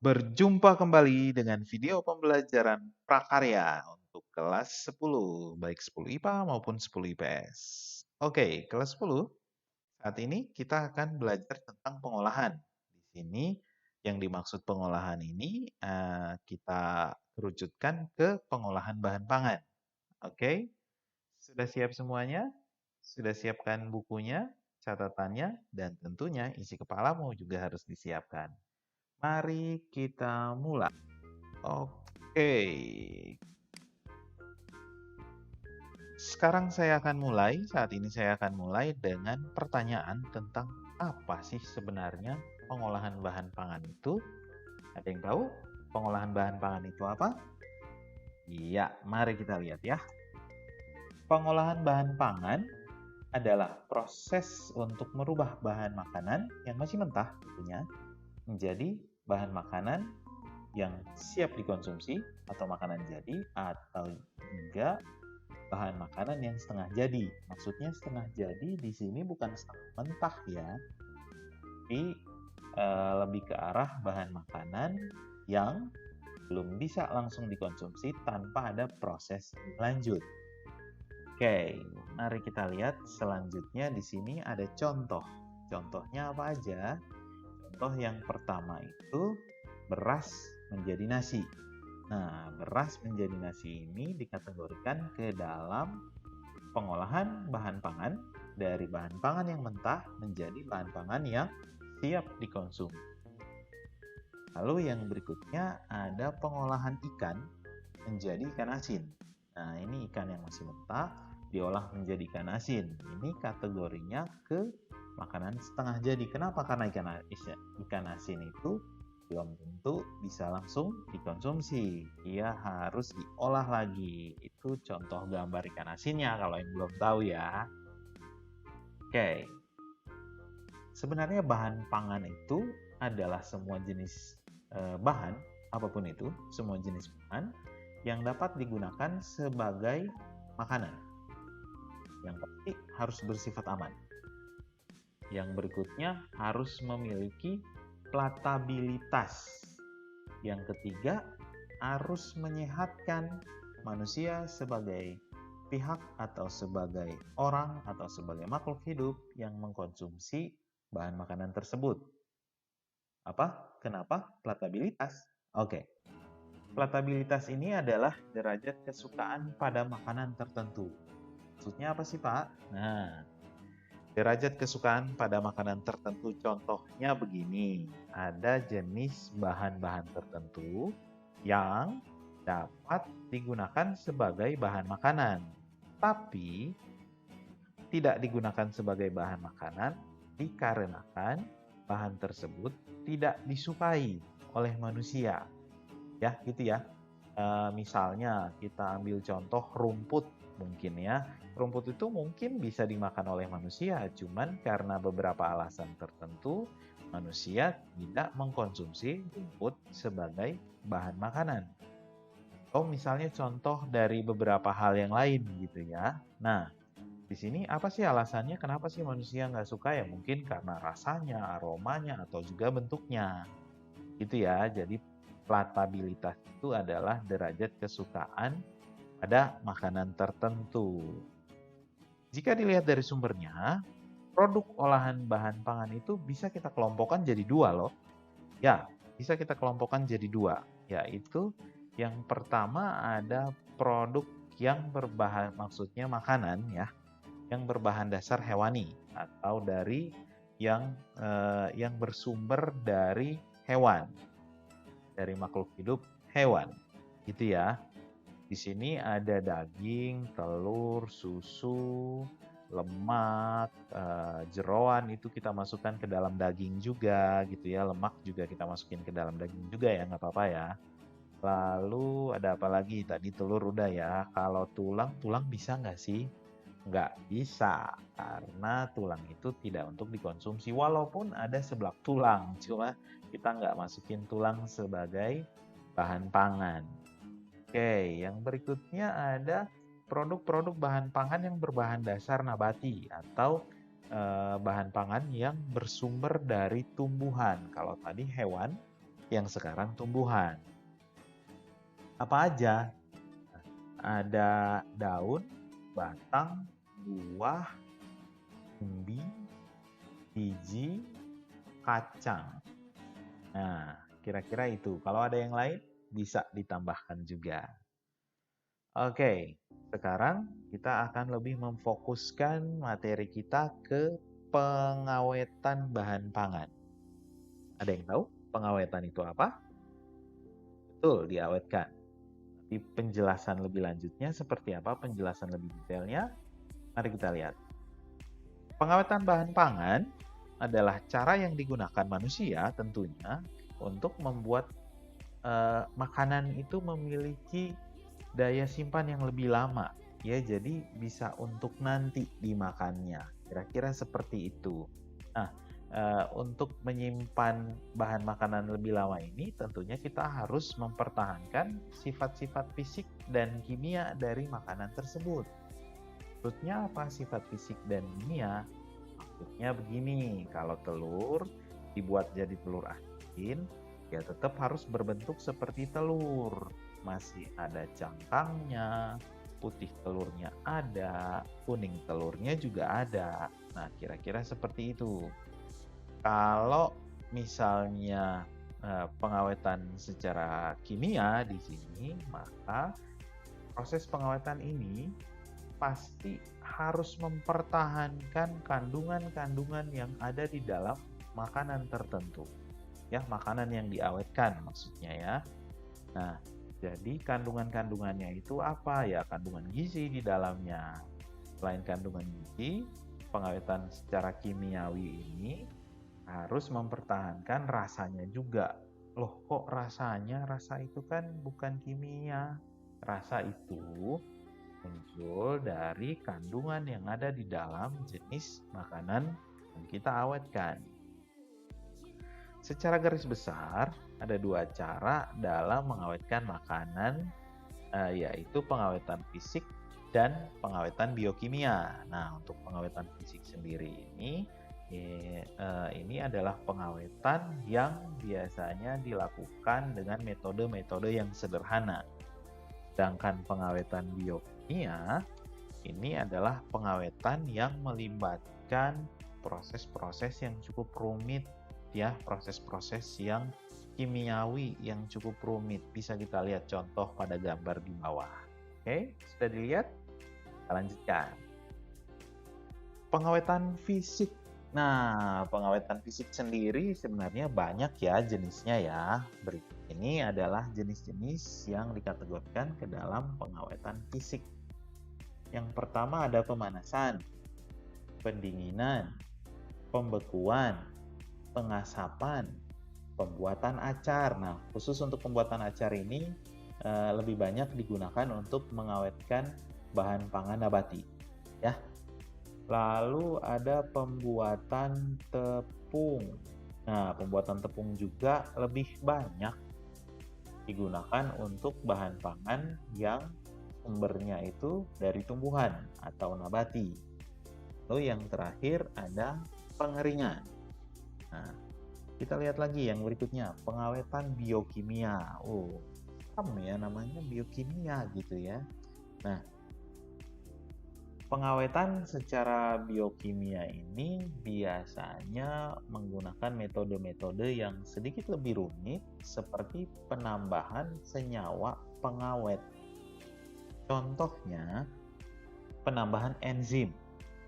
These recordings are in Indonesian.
Berjumpa kembali dengan video pembelajaran prakarya untuk kelas 10, baik 10 IPA maupun 10 IPS. Oke, kelas 10. Saat ini kita akan belajar tentang pengolahan. Di sini yang dimaksud pengolahan ini kita kerucutkan ke pengolahan bahan pangan. Oke, sudah siap semuanya? Sudah siapkan bukunya, catatannya, dan tentunya isi kepalamu juga harus disiapkan. Mari kita mulai. Oke, saat ini saya akan mulai dengan pertanyaan tentang apa sih sebenarnya pengolahan bahan pangan itu? Ada yang tahu pengolahan bahan pangan itu apa? Iya, mari kita lihat ya. Pengolahan bahan pangan adalah proses untuk merubah bahan makanan yang masih mentah tentunya menjadi bahan makanan yang siap dikonsumsi atau makanan jadi atau juga bahan makanan yang setengah jadi. Maksudnya setengah jadi di sini bukan setengah mentah ya, tapi lebih ke arah bahan makanan yang belum bisa langsung dikonsumsi tanpa ada proses lanjut. Oke, mari kita lihat selanjutnya di sini ada contoh. Contohnya apa aja? Contoh yang pertama itu beras menjadi nasi. Nah, beras menjadi nasi ini dikategorikan ke dalam pengolahan bahan pangan dari bahan pangan yang mentah menjadi bahan pangan yang siap dikonsumsi. Lalu yang berikutnya ada pengolahan ikan menjadi ikan asin. Nah, ini ikan yang masih mentah diolah menjadi ikan asin. Ini kategorinya ke makanan setengah jadi. Kenapa? Karena ikan asin itu belum tentu bisa langsung dikonsumsi. Ia harus diolah lagi. Itu contoh gambar ikan asinnya kalau yang belum tahu ya. Oke. Sebenarnya bahan pangan itu adalah semua jenis bahan, apapun itu, semua jenis bahan yang dapat digunakan sebagai makanan. Yang pasti harus bersifat aman. Yang berikutnya harus memiliki platabilitas. Yang ketiga, harus menyehatkan manusia sebagai pihak atau sebagai orang atau sebagai makhluk hidup yang mengkonsumsi bahan makanan tersebut. Apa? Kenapa? Platabilitas. Oke. Platabilitas ini adalah derajat kesukaan pada makanan tertentu. Maksudnya apa sih, Pak? Nah, derajat kesukaan pada makanan tertentu contohnya begini. Ada jenis bahan-bahan tertentu yang dapat digunakan sebagai bahan makanan, tapi tidak digunakan sebagai bahan makanan dikarenakan bahan tersebut tidak disukai oleh manusia. Ya, gitu ya. Misalnya kita ambil contoh rumput mungkin ya. Rumput itu mungkin bisa dimakan oleh manusia, cuman karena beberapa alasan tertentu manusia tidak mengkonsumsi rumput sebagai bahan makanan. Atau misalnya contoh dari beberapa hal yang lain gitu ya. Nah, di sini apa sih alasannya kenapa sih manusia nggak suka ya? Mungkin karena rasanya, aromanya, atau juga bentuknya. Gitu ya, jadi platabilitas itu adalah derajat kesukaan pada makanan tertentu. Jika dilihat dari sumbernya, produk olahan bahan pangan itu bisa kita kelompokkan jadi dua loh. Ya, bisa kita kelompokkan jadi dua, yaitu yang pertama ada produk yang berbahan, maksudnya makanan ya, yang berbahan dasar hewani atau dari yang bersumber dari hewan, dari makhluk hidup hewan, gitu ya. Di sini ada daging, telur, susu, lemak, jeroan itu kita masukkan ke dalam daging juga gitu ya. Lemak juga kita masukin ke dalam daging juga ya, nggak apa-apa ya. Lalu ada apa lagi? Tadi telur udah ya. Kalau tulang bisa nggak sih? Nggak bisa, karena tulang itu tidak untuk dikonsumsi. Walaupun ada seblak tulang, cuma kita nggak masukin tulang sebagai bahan pangan. Oke, yang berikutnya ada produk-produk bahan pangan yang berbahan dasar nabati atau bahan pangan yang bersumber dari tumbuhan. Kalau tadi hewan, yang sekarang tumbuhan. Apa aja? Ada daun, batang, buah, umbi, biji, kacang. Nah, kira-kira itu. Kalau ada yang lain, bisa ditambahkan juga. Oke, sekarang kita akan lebih memfokuskan materi kita ke pengawetan bahan pangan. Ada yang tahu pengawetan itu apa? Betul, diawetkan. Tapi penjelasan lebih lanjutnya seperti apa, penjelasan lebih detailnya, mari kita lihat. Pengawetan bahan pangan adalah cara yang digunakan manusia tentunya untuk membuat makanan itu memiliki daya simpan yang lebih lama, ya, jadi bisa untuk nanti dimakannya. Kira-kira seperti itu. Nah, untuk menyimpan bahan makanan lebih lama ini tentunya kita harus mempertahankan sifat-sifat fisik dan kimia dari makanan tersebut. Maksudnya apa sifat fisik dan kimia? Maksudnya begini, kalau telur dibuat jadi telur asin, ya tetap harus berbentuk seperti telur. Masih ada cangkangnya, putih telurnya ada, kuning telurnya juga ada. Nah, kira-kira seperti itu. Kalau misalnya pengawetan secara kimia di sini, maka proses pengawetan ini pasti harus mempertahankan kandungan-kandungan yang ada di dalam makanan tertentu. Ya, makanan yang diawetkan maksudnya ya. Nah, jadi kandungan-kandungannya itu apa? Ya, kandungan gizi di dalamnya. Selain kandungan gizi, pengawetan secara kimiawi ini harus mempertahankan rasanya juga. Loh, kok rasanya? Rasa itu kan bukan kimia. Rasa itu muncul dari kandungan yang ada di dalam jenis makanan yang kita awetkan. Secara garis besar, ada dua cara dalam mengawetkan makanan, yaitu pengawetan fisik dan pengawetan biokimia. Nah, untuk pengawetan fisik sendiri ini adalah pengawetan yang biasanya dilakukan dengan metode-metode yang sederhana. Sedangkan pengawetan biokimia ini adalah pengawetan yang melibatkan proses-proses yang cukup rumit, ya, proses-proses yang kimiawi yang cukup rumit. Bisa kita lihat contoh pada gambar di bawah. Oke, sudah dilihat? Kita lanjutkan. Pengawetan fisik. Nah, pengawetan fisik sendiri sebenarnya banyak ya jenisnya ya. Berikut ini adalah jenis-jenis yang dikategorikan ke dalam pengawetan fisik. Yang pertama ada pemanasan, pendinginan, pembekuan, pengasapan, pembuatan acar. Nah, khusus untuk pembuatan acar ini lebih banyak digunakan untuk mengawetkan bahan pangan nabati, ya. Lalu ada pembuatan tepung. Nah, pembuatan tepung juga lebih banyak digunakan untuk bahan pangan yang sumbernya itu dari tumbuhan atau nabati. Lalu yang terakhir ada pengeringan. Nah, kita lihat lagi yang berikutnya, pengawetan biokimia. Oh, sama ya namanya biokimia gitu ya. Nah, pengawetan secara biokimia ini biasanya menggunakan metode-metode yang sedikit lebih rumit seperti penambahan senyawa pengawet. Contohnya, penambahan enzim,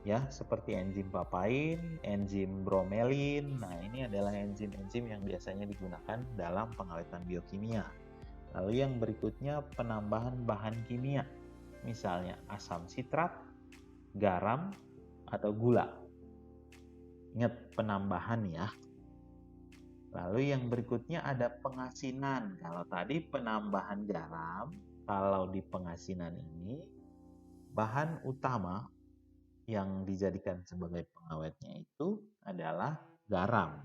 ya, seperti enzim papain, enzim bromelin. Nah, ini adalah enzim-enzim yang biasanya digunakan dalam pengawetan biokimia. Lalu yang berikutnya penambahan bahan kimia, misalnya asam sitrat, garam, atau gula. Ingat penambahan ya. Lalu yang berikutnya ada pengasinan. Kalau tadi penambahan garam, kalau di pengasinan ini bahan utama yang dijadikan sebagai pengawetnya itu adalah garam.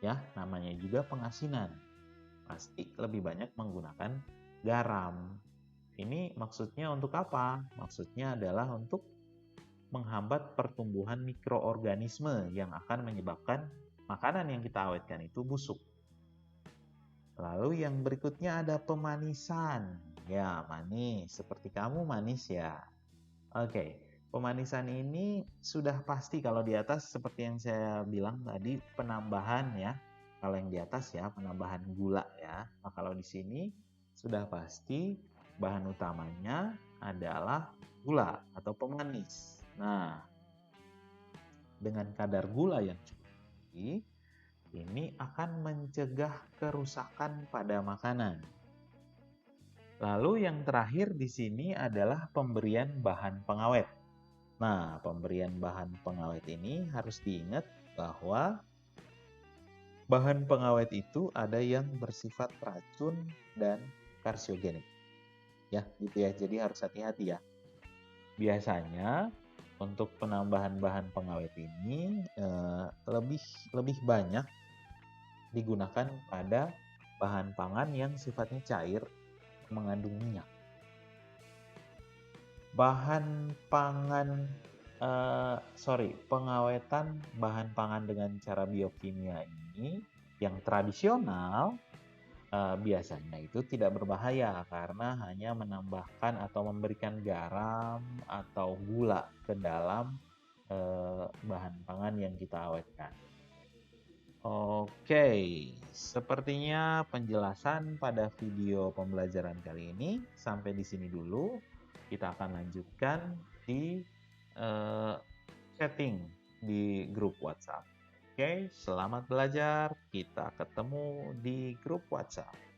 Ya, namanya juga pengasinan. Pasti lebih banyak menggunakan garam. Ini maksudnya untuk apa? Maksudnya adalah untuk menghambat pertumbuhan mikroorganisme yang akan menyebabkan makanan yang kita awetkan itu busuk. Lalu yang berikutnya ada pemanisan. Ya, manis. Seperti kamu manis ya. Oke, pemanisan ini sudah pasti kalau di atas seperti yang saya bilang tadi penambahan ya. Kalau yang di atas ya penambahan gula ya. Nah, kalau di sini sudah pasti bahan utamanya adalah gula atau pemanis. Nah, dengan kadar gula yang cukup tinggi, ini akan mencegah kerusakan pada makanan. Lalu yang terakhir di sini adalah pemberian bahan pengawet. Nah, pemberian bahan pengawet ini harus diingat bahwa bahan pengawet itu ada yang bersifat racun dan karsiogenik. Ya, gitu ya. Jadi harus hati-hati ya. Biasanya untuk penambahan bahan pengawet ini lebih banyak digunakan pada bahan pangan yang sifatnya cair mengandung minyak. Pengawetan bahan pangan dengan cara biokimia ini yang tradisional biasanya itu tidak berbahaya karena hanya menambahkan atau memberikan garam atau gula ke dalam bahan pangan yang kita awetkan. Oke, sepertinya penjelasan pada video pembelajaran kali ini sampai di sini dulu. Kita akan lanjutkan di chatting di grup WhatsApp. Oke, selamat belajar. Kita ketemu di grup WhatsApp.